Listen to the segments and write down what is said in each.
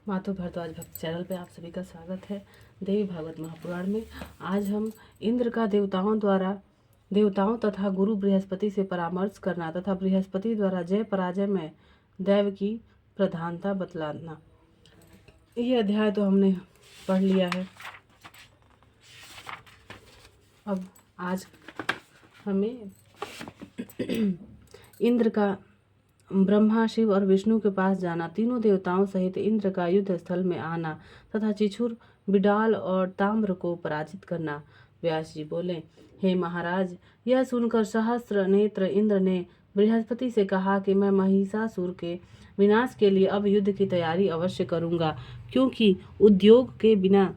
माधव भारद्वाज भक्त चैनल पे आप सभी का स्वागत है। देवी भागवत महापुराण में आज हम इंद्र का देवताओं तथा गुरु बृहस्पति से परामर्श करना तथा बृहस्पति द्वारा जय पराजय में दैव की प्रधानता बतलाना, ये अध्याय तो हमने पढ़ लिया है। अब आज हमें इंद्र का ब्रह्मा, शिव और विष्णु के पास जाना, तीनों देवताओं सहित इंद्र का युद्ध स्थल में आना तथा चिछुर, बिडाल और ताम्र को पराजित करना। व्यास जी बोले, हे महाराज, यह सुनकर सहस्त्र नेत्र इंद्र ने बृहस्पति से कहा कि मैं महिषासुर के विनाश के लिए अब युद्ध की तैयारी अवश्य करूंगा, क्योंकि उद्योग के बिना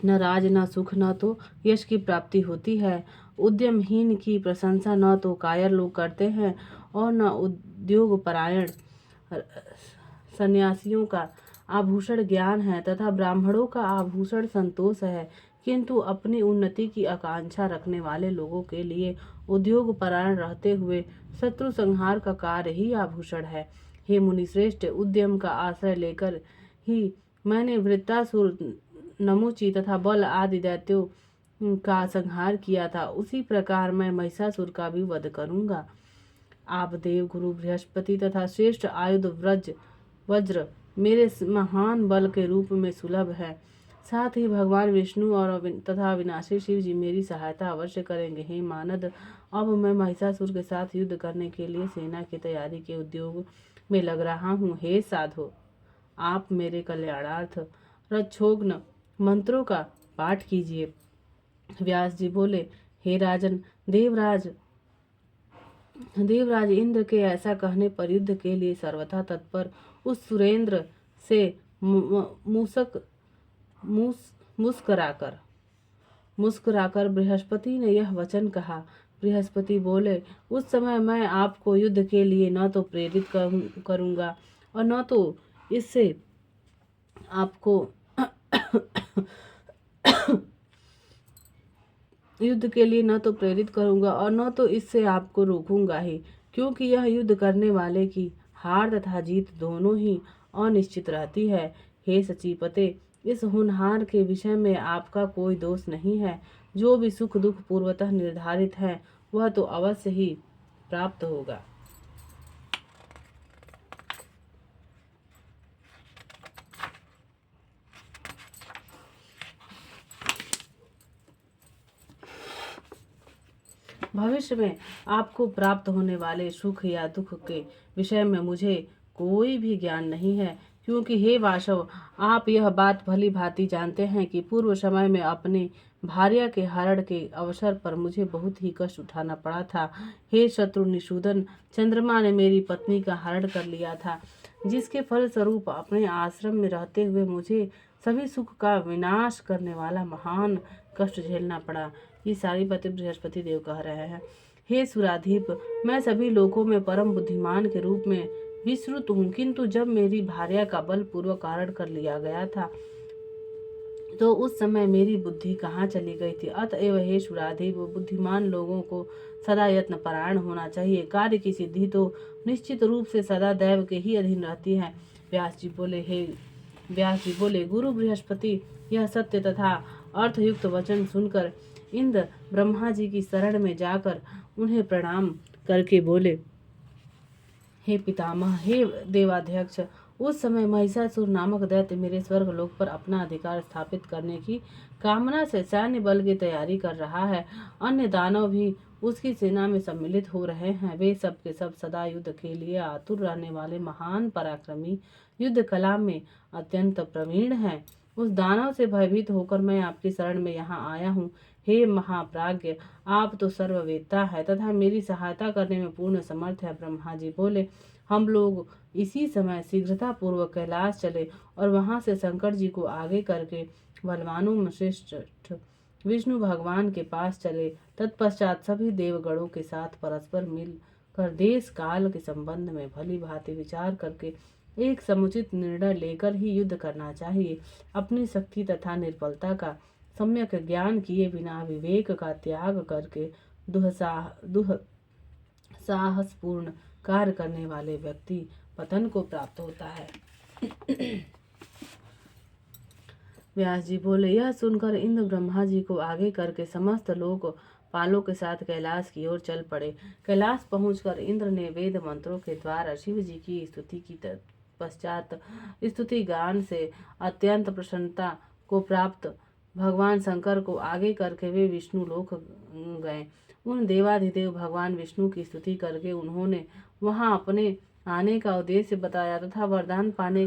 न राज न सुख न तो यश की प्राप्ति होती है। उद्यमहीन की प्रशंसा न तो कायर लोग करते हैं और न उद्योग परायण सन्यासियों का आभूषण ज्ञान है तथा ब्राह्मणों का आभूषण संतोष है, किंतु अपनी उन्नति की आकांक्षा रखने वाले लोगों के लिए उद्योग परायण रहते हुए शत्रु संहार का कार्य ही आभूषण है। हे मुनिश्रेष्ठ, उद्यम का आश्रय लेकर ही मैंने वृत्तासुर, नमुची तथा बल आदि दैत्यों का संहार किया था, उसी प्रकार मैं महिषासुर का भी वध करूंगा। आप देव गुरु बृहस्पति तथा श्रेष्ठ आयुध वज्र मेरे महान बल के रूप में सुलभ है। साथ ही भगवान विष्णु और तथा विनाशी शिव जी मेरी सहायता अवश्य करेंगे। हे मानद, अब मैं महिषासुर के साथ युद्ध करने के लिए सेना की तैयारी के उद्योग में लग रहा हूँ। हे साधो, आप मेरे कल्याणार्थ रक्षोघ्न मंत्रों का पाठ कीजिए। व्यास जी बोले, हे राजन, देवराज इंद्र के ऐसा कहने पर युद्ध के लिए सर्वथा तत्पर उस सुरेंद्र से मुस्कुराकर बृहस्पति ने यह वचन कहा। बृहस्पति बोले, उस समय मैं आपको युद्ध के लिए न तो प्रेरित करूंगा और न तो इससे आपको इससे आपको रोकूंगा ही, क्योंकि यह युद्ध करने वाले की हार तथा जीत दोनों ही अनिश्चित रहती है। हे सचीपते, इस होनहार के विषय में आपका कोई दोष नहीं है। जो भी सुख दुख पूर्वतः निर्धारित है वह तो अवश्य ही प्राप्त होगा। भविष्य में आपको प्राप्त होने वाले सुख या दुख के विषय में मुझे कोई भी ज्ञान नहीं है, क्योंकि हे वासव, आप यह बात भली भांति जानते हैं कि पूर्व समय में अपने भार्या के हरण के अवसर पर मुझे बहुत ही कष्ट उठाना पड़ा था। हे शत्रु निषूदन, चंद्रमा ने मेरी पत्नी का हरण कर लिया था, जिसके फलस्वरूप अपने आश्रम में रहते हुए मुझे सभी सुख का विनाश करने वाला महान कष्ट झेलना पड़ा। ये सारी बातें बृहस्पति देव कह रहे हैं। हे सुराधीप, मैं सभी लोकों में परम बुद्धिमान के रूप में विश्रुत हूँ, किंतु जब मेरी भार्या का बलपूर्वक हरण कर लिया गया था तो उस समय मेरी बुद्धि कहाँ चली गई थी। अतएव हे सुराधीप, बुद्धिमान लोगों को सदा यत्न परायण होना चाहिए। कार्य की सिद्धि तो निश्चित रूप से सदा दैव के ही अधीन रहती है। व्यास जी बोले, गुरु बृहस्पति यह सत्य तथा अर्थयुक्त वचन सुनकर इंद्र ब्रह्मा जी की शरण में जाकर उन्हें प्रणाम करके बोले, हे पितामह, हे देवाध्यक्ष, उस समय महिषासुर नामक दैत्य मेरे स्वर्गलोक पर अपना अधिकार स्थापित करने की कामना से सैन्य बल की तैयारी कर रहा है। अन्य दानव भी उसकी सेना में सम्मिलित हो रहे हैं। वे सब के सब सदा युद्ध के लिए आतुर रहने वाले महान पराक्रमी, युद्ध कला में अत्यंत प्रवीण हैं। उस दानव से भयभीत होकर मैं आपकी शरण में यहाँ आया हूँ। हे महाप्राज्ञ, आप तो सर्ववेत्ता है तथा मेरी सहायता करने में पूर्ण समर्थ है। ब्रह्मा जी बोले, हम लोग इसी समय शीघ्रता पूर्वक कैलाश चले और वहां से शंकर जी को आगे करके बलवानों में श्रेष्ठ विष्णु भगवान के पास चले। तत्पश्चात सभी देवगणों के साथ परस्पर मिल कर देश काल के संबंध में भली भांति विचार करके एक समुचित निर्णय लेकर ही युद्ध करना चाहिए। अपनी शक्ति तथा निर्बलता का सम्यक ज्ञान किए बिना विवेक का त्याग करके दुस्साहसपूर्ण कार्य करने वाले व्यक्ति पतन को प्राप्त होता है। व्यास जी बोले, यह सुनकर इंद्र ब्रह्मा जी को आगे करके समस्त लोग पालों के साथ कैलाश की ओर चल पड़े। कैलाश पहुंचकर इंद्र ने वेद मंत्रों के द्वारा शिव जी की स्तुति की। पश्चात स्तुति गान से अत्यंत प्रसन्नता को प्राप्त भगवान शंकर को आगे करके वे विष्णु लोक गए। उन देवाधिदेव भगवान विष्णु की स्तुति करके उन्होंने वहां अपने आने का उद्देश्य बताया तथा वरदान पाने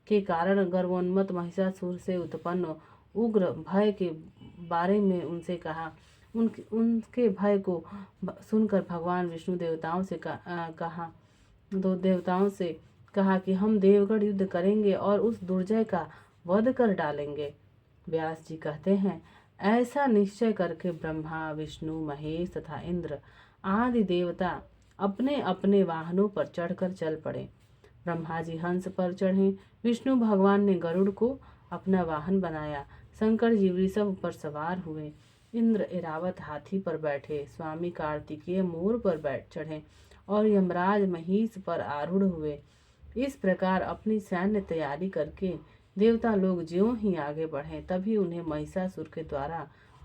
के कारण गर्वोन्मत्त महिषासुर से उत्पन्न उग्र भय के बारे में उनसे कहा। उनके भय को सुनकर भगवान विष्णु देवताओं से कहा कि हम देवगण युद्ध करेंगे और उस दुर्जय का वध कर डालेंगे। व्यास जी कहते हैं, ऐसा निश्चय करके ब्रह्मा, विष्णु, महेश तथा इंद्र आदि देवता अपने अपने वाहनों पर चढ़कर चल पड़े। ब्रह्मा जी हंस पर चढ़े, विष्णु भगवान ने गरुड़ को अपना वाहन बनाया, शंकर जी वृषभ पर सवार हुए, इंद्र ऐरावत हाथी पर बैठे, स्वामी कार्तिकेय मोर पर बैठ चढ़े और यमराज महिष पर आरूढ़ हुए। इस प्रकार अपनी सैन्य तैयारी करके देवता लोग ज्यों ही आगे बढ़े तभी उन्हें महिषासुर के द्वारा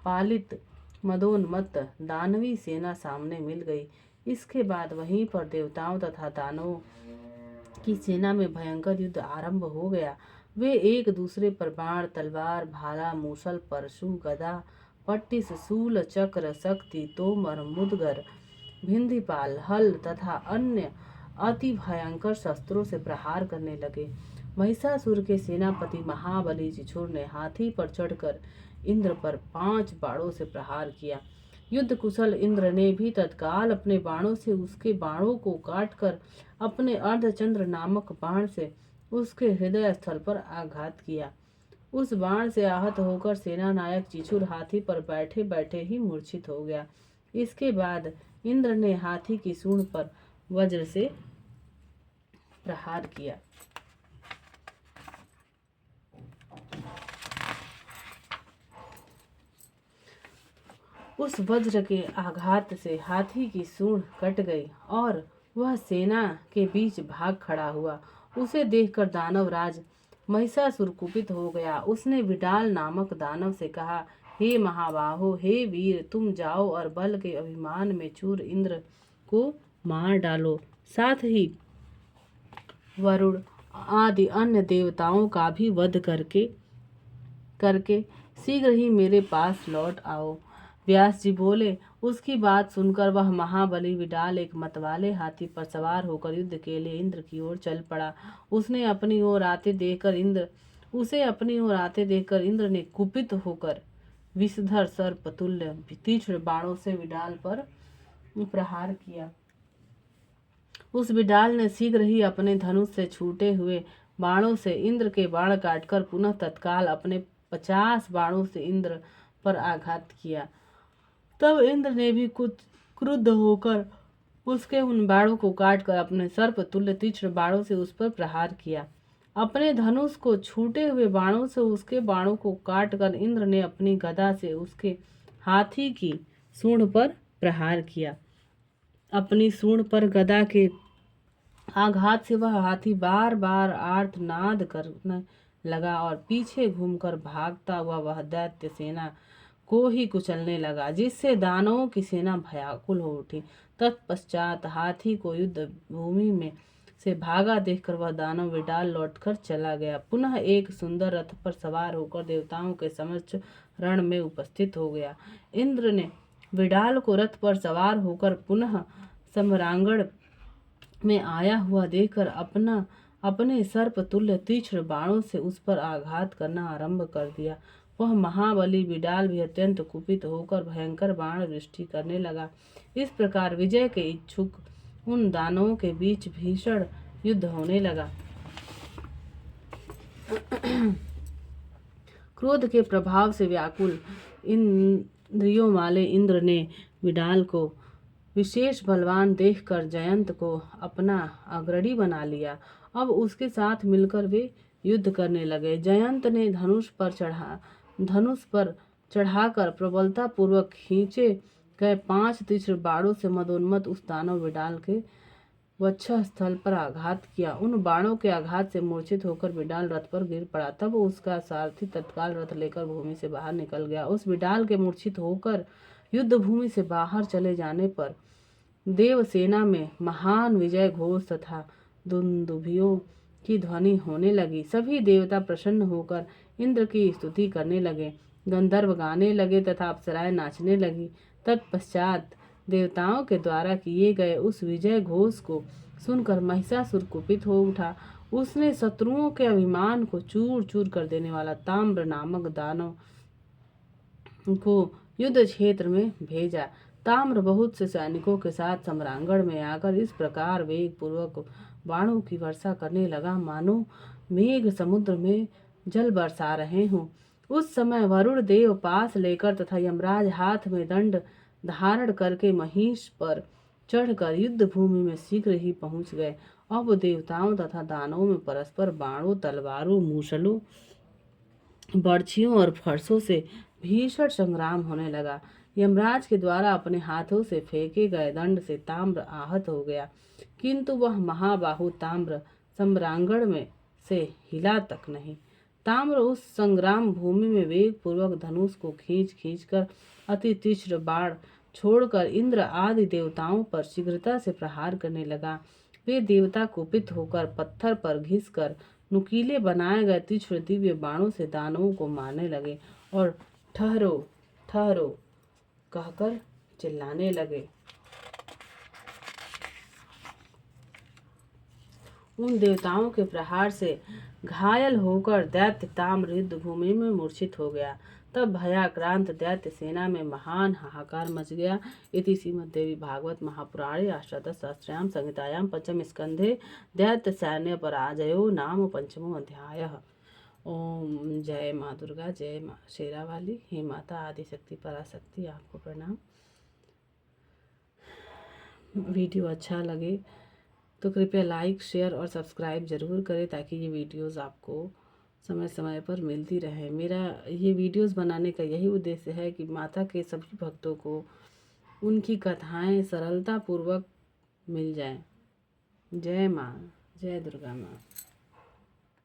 पालित मदोन्मत्त दानवी सेना सामने मिल गई। इसके बाद वहीं पर देवताओं तथा दानवों की सेना में भयंकर युद्ध आरंभ हो गया। वे एक दूसरे पर बाण, तलवार, भाला, मूसल, परशु, गदा, पट्टिस, शूल, चक्र, शक्ति, तोमर, मुदगर, भिंदीपाल, हल तथा अन्य अति भयंकर शस्त्रों से प्रहार करने लगे। महिषासुर के सेनापति महाबली जिछुर ने हाथी पर चढ़कर इंद्र पर 5 बाणों से प्रहार किया। युद्ध कुशल इंद्र ने भी तत्काल अपने बाणों से उसके बाणों को काटकर अपने अर्धचंद्र नामक बाण से उसके हृदय स्थल पर आघात किया। उस बाण से आहत होकर सेना नायक चिछुर हाथी पर बैठे बैठे ही मूर्छित हो गया। इसके बाद इंद्र ने हाथी की सूंड पर वज्र से प्रहार किया। उस वज्र के आघात से हाथी की सूंड कट गई और वह सेना के बीच भाग खड़ा हुआ। उसे देखकर दानवराज महिषासुर कुपित हो गया। उसने विडाल नामक दानव से कहा, हे महाबाहो, हे वीर, तुम जाओ और बल के अभिमान में चूर इंद्र को मार डालो। साथ ही वरुण आदि अन्य देवताओं का भी वध करके शीघ्र ही मेरे पास लौट आओ। व्यास जी बोले, उसकी बात सुनकर वह महाबली विडाल एक मतवाले हाथी पर सवार होकर युद्ध के लिए इंद्र की ओर चल पड़ा। उसे अपनी ओर आते देखकर इंद्र ने कुपित होकर विषधर सर्प तुल्य तीक्ष्ण बाणों से विडाल पर प्रहार किया। उस विडाल ने शीघ्र ही अपने धनुष से छूटे हुए बाणों से इंद्र के बाण काटकर पुनः तत्काल अपने 50 बाणों से इंद्र पर आघात किया। तब इंद्र ने भी कुछ क्रुद्ध होकर उसके उन बाणों को काटकर अपने सर्प तुल्य तीक्ष्ण बाणों से उस पर प्रहार किया। अपने धनुष को छूटे हुए बाणों से उसके बाणों को काटकर इंद्र ने अपनी गदा से उसके हाथी की सूंड पर प्रहार किया। अपनी सूंड पर गदा के आघात से वह हाथी बार बार आर्तनाद करने लगा और पीछे घूमकर भागता हुआ वह दैत्य सेना को ही कुचलने लगा, जिससे दानवों की सेना भयाकुल हो उठी। तत्पश्चात हाथी को युद्ध भूमि में से भागा देखकर वह दानव विडाल लौटकर चला गया। पुनः एक सुंदर रथ पर सवार होकर देवताओं के समक्ष रण में उपस्थित हो गया। इंद्र ने विडाल को रथ पर सवार होकर पुनः सम्रांगण में आया हुआ देखकर अपने सर्प तुल्य तीक्ष्ण बाणों से उस पर आघात करना आरंभ कर दिया। वह महाबली विडाल भी अत्यंत कुपित होकर भयंकर बाण वृष्टि करने लगा। इस प्रकार विजय के इच्छुक उन दानवों के बीच भीषण युद्ध होने लगा। क्रोध के प्रभाव से व्याकुल इंद्रियों वाले इंद्र ने विडाल को विशेष बलवान देखकर जयंत को अपना अग्रणी बना लिया। अब उसके साथ मिलकर वे युद्ध करने लगे। जयंत ने धनुष पर चढ़ाकर प्रबलता पूर्वक खींचे गए 5 तीक्ष्ण बाणों से मदोन्मत्त उस दानव विडाल के वक्षस्थल स्थल पर आघात किया। उन बाणों के आघात से मूर्छित होकर बिडाल रथ पर गिर पड़ा। तब उसका सारथी तत्काल रथ लेकर भूमि से बाहर निकल गया। उस बिडाल के मूर्छित होकर युद्ध भूमि से बाहर चले जाने पर देवसेना में महान विजय घोष तथा दुंदुभियों की ध्वनि होने लगी। सभी देवता प्रसन्न होकर इंद्र की स्तुति करने लगे। गंधर्व गाने लगे तथा अप्सराएं नाचने लगी। तत्पश्चात देवताओं के द्वारा किए गए उस विजय घोष को सुनकर महिषासुर कुपित हो उठा। उसने शत्रुओं के अभिमान को चूर चूर कर देने वाला ताम्र नामक दानव को युद्ध क्षेत्र में भेजा। ताम्र बहुत से सैनिकों के साथ सम्रांगण में आकर इस प्रकार वेग पूर्वक बाणों की वर्षा करने लगा, मानो मेघ समुद्र में जल बरसा रहे हों। उस समय वरुण देव पास लेकर तथा यमराज हाथ में दंड धारण करके महिष पर चढ़कर युद्ध भूमि में शीघ्र ही पहुंच गए। अब देवताओं तथा दानवों में परस्पर बाणों, तलवारों, मूसलों, बर्छियों और फरसों से भीषण संग्राम होने लगा। यमराज के द्वारा अपने हाथों से फेंके गए दंड से ताम्र आहत हो गया, किंतु वह महाबाहु ताम्र सम्रांगण में से हिला तक नहीं। ताम्र उस संग्राम भूमि में वेग पूर्वक धनुष को खींच खींच कर अति तीक्ष्ण बाण छोड़कर इंद्र आदि देवताओं पर शीघ्रता से प्रहार करने लगा। वे देवता कुपित होकर पत्थर पर घिसकर नुकीले बनाए गए तीक्ष्ण दिव्य बाणों से दानवों को मारने लगे और ठहरो ठहरो कहकर चिल्लाने लगे। उन देवताओं के प्रहार से घायल होकर दैत्य ताम्र युद्ध भूमि में मूर्छित हो गया। तब भयाक्रांत दैत्य सेना में महान हाहाकार मच गया। इति श्रीमद्देवी भागवत महापुराणे अष्टादशसहस्रयां संहितायां पंचम स्कंधे दैत्य सैन्य पराजयो नाम पंचमो अध्यायः। ओम जय माँ दुर्गा, जय माँ शेरा वाली, हे माता आदिशक्ति पराशक्ति, आपको प्रणाम। वीडियो अच्छा लगे तो कृपया लाइक, शेयर और सब्सक्राइब ज़रूर करें ताकि ये वीडियोस आपको समय समय पर मिलती रहे। मेरा ये वीडियोस बनाने का यही उद्देश्य है कि माता के सभी भक्तों को उनकी कथाएं सरलता पूर्वक मिल जाएं। जय माँ, जय दुर्गा माँ।